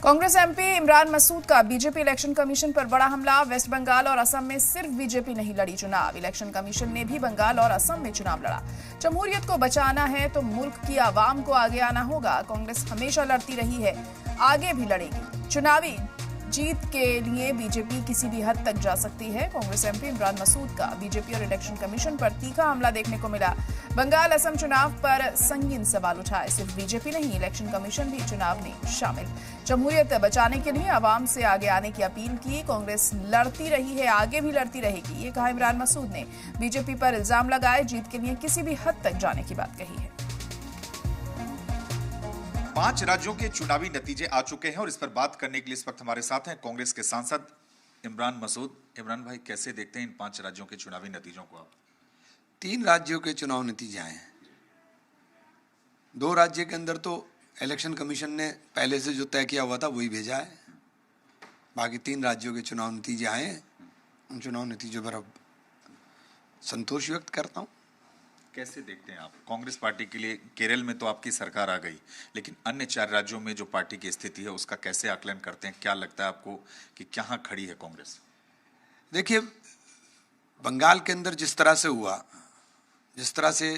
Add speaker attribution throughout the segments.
Speaker 1: Congress MP Imran Masood का BJP election commission पर बड़ा हमला। वेस्ट बंगाल और असम में सिर्फ बीजेपी नहीं लड़ी चुनाव, इलेक्शन कमीशन ने भी बंगाल और असम में चुनाव लड़ा। जमहूरियत को बचाना है तो मुल्क की आवाम को आगे आना होगा। कांग्रेस हमेशा लड़ती रही है, आगे भी लड़ेगी। चुनावी जीत के लिए बीजेपी किसी भी हद तक जा सकती है। कांग्रेस एमपी इमरान मसूद का बीजेपी और इलेक्शन कमीशन पर तीखा हमला देखने को मिला। बंगाल असम चुनाव पर संगीन सवाल उठाए। सिर्फ बीजेपी नहीं, इलेक्शन कमीशन भी चुनाव में शामिल। जमहूरियत बचाने के लिए आवाम से आगे आने की अपील की। कांग्रेस लड़ती रही है, आगे भी लड़ती रहेगी, ये कहा इमरान मसूद ने। बीजेपी पर इल्जाम लगाए, जीत के लिए किसी भी हद तक जाने की बात कही है।
Speaker 2: 5 राज्यों के चुनावी नतीजे आ चुके हैं और इस पर बात करने के लिए इस वक्त हमारे साथ हैं कांग्रेस के सांसद इमरान मसूद। इमरान भाई, कैसे देखते हैं इन 5 राज्यों के चुनावी नतीजों को आप?
Speaker 3: 3 राज्यों के चुनाव नतीजे आए हैं। 2 राज्य के अंदर तो इलेक्शन कमीशन ने पहले से जो तय किया हुआ था वही भेजा है। बाकी 3 राज्यों के चुनाव नतीजे आए हैं। उन चुनाव नतीजों पर अब संतोष व्यक्त करता हूँ।
Speaker 2: कैसे देखते हैं आप कांग्रेस पार्टी के लिए? केरल में तो आपकी सरकार आ गई, लेकिन अन्य 4 राज्यों में जो पार्टी की स्थिति है उसका कैसे आकलन करते हैं? क्या लगता है आपको कि कहाँ खड़ी है कांग्रेस?
Speaker 3: देखिए, बंगाल के अंदर जिस तरह से हुआ, जिस तरह से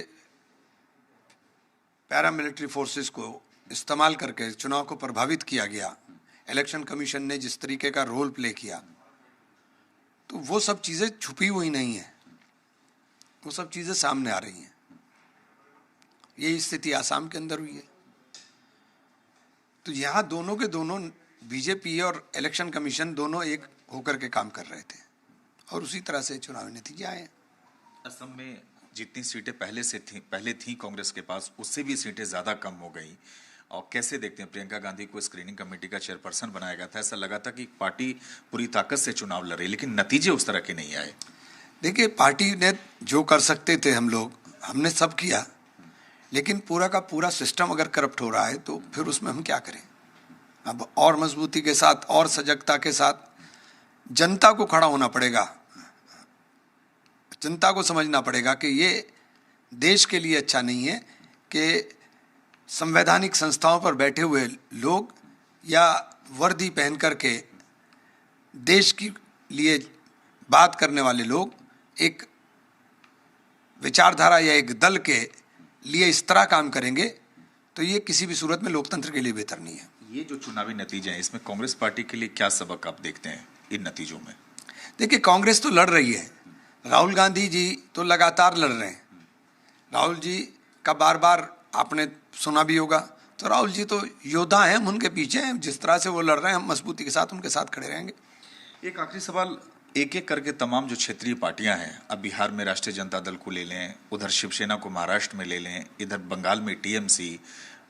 Speaker 3: पैरामिलिट्री फोर्सेस को इस्तेमाल करके चुनाव को प्रभावित किया गया, इलेक्शन कमीशन ने जिस तरीके का रोल प्ले किया, तो वो सब चीज़ें छुपी हुई नहीं है, वो सब चीज़ें सामने आ रही हैं। यही स्थिति आसाम के अंदर हुई है। तो यहाँ दोनों के दोनों, बीजेपी और इलेक्शन कमीशन दोनों एक होकर के काम कर रहे थे और उसी तरह से चुनावी नतीजे आए हैं।
Speaker 2: असम में जितनी सीटें पहले थी कांग्रेस के पास, उससे भी सीटें ज्यादा कम हो गई। और कैसे देखते हैं, प्रियंका गांधी को स्क्रीनिंग कमेटी का चेयरपर्सन बनाया गया था, ऐसा लगा था कि पार्टी पूरी ताकत से चुनाव लड़ रही, लेकिन नतीजे उस तरह के नहीं आए।
Speaker 3: देखिए, पार्टी ने जो कर सकते थे हमने सब किया, लेकिन पूरा का पूरा सिस्टम अगर करप्ट हो रहा है तो फिर उसमें हम क्या करें? अब और मजबूती के साथ और सजगता के साथ जनता को खड़ा होना पड़ेगा। जनता को समझना पड़ेगा कि ये देश के लिए अच्छा नहीं है कि संवैधानिक संस्थाओं पर बैठे हुए लोग या वर्दी पहन करके देश के लिए बात करने वाले लोग एक विचारधारा या एक दल के लिए इस तरह काम करेंगे तो ये किसी भी सूरत में लोकतंत्र के लिए बेहतर नहीं है।
Speaker 2: ये जो चुनावी नतीजे हैं, इसमें कांग्रेस पार्टी के लिए क्या सबक आप देखते हैं इन नतीजों में?
Speaker 3: देखिए, कांग्रेस तो लड़ रही है। राहुल गांधी जी तो लगातार लड़ रहे हैं। राहुल जी का बार बार आपने सुना भी होगा। तो राहुल जी तो योद्धा हैं, हम उनके पीछे हैं। जिस तरह से वो लड़ रहे हैं, हम मजबूती के साथ उनके साथ खड़े रहेंगे।
Speaker 2: एक आखिरी सवाल, एक एक करके तमाम जो क्षेत्रीय पार्टियां हैं, अब बिहार में राष्ट्रीय जनता दल को ले लें, उधर शिवसेना को महाराष्ट्र में ले लें, इधर बंगाल में टीएमसी,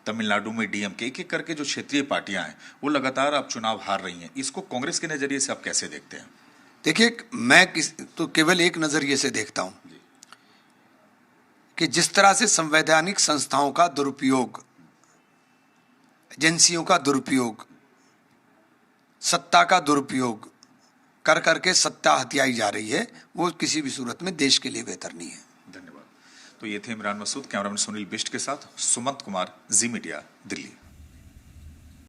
Speaker 2: तमिलनाडु में डीएमके, एक एक करके जो क्षेत्रीय पार्टियां हैं वो लगातार अब चुनाव हार रही हैं। इसको कांग्रेस के नजरिए से आप कैसे देखते हैं?
Speaker 3: देखिए, मैं तो केवल एक नजरिए से देखता हूं कि जिस तरह से संवैधानिक संस्थाओं का दुरुपयोग, एजेंसियों का दुरुपयोग, सत्ता का दुरुपयोग कर करके सत्ता हथियाई जा रही है, वो किसी भी सूरत में देश के लिए बेहतर नहीं है।
Speaker 2: धन्यवाद। तो ये थे इमरान मसूद। कैमरामैन सुनील बिष्ट के साथ सुमंत कुमार, जी मीडिया, दिल्ली।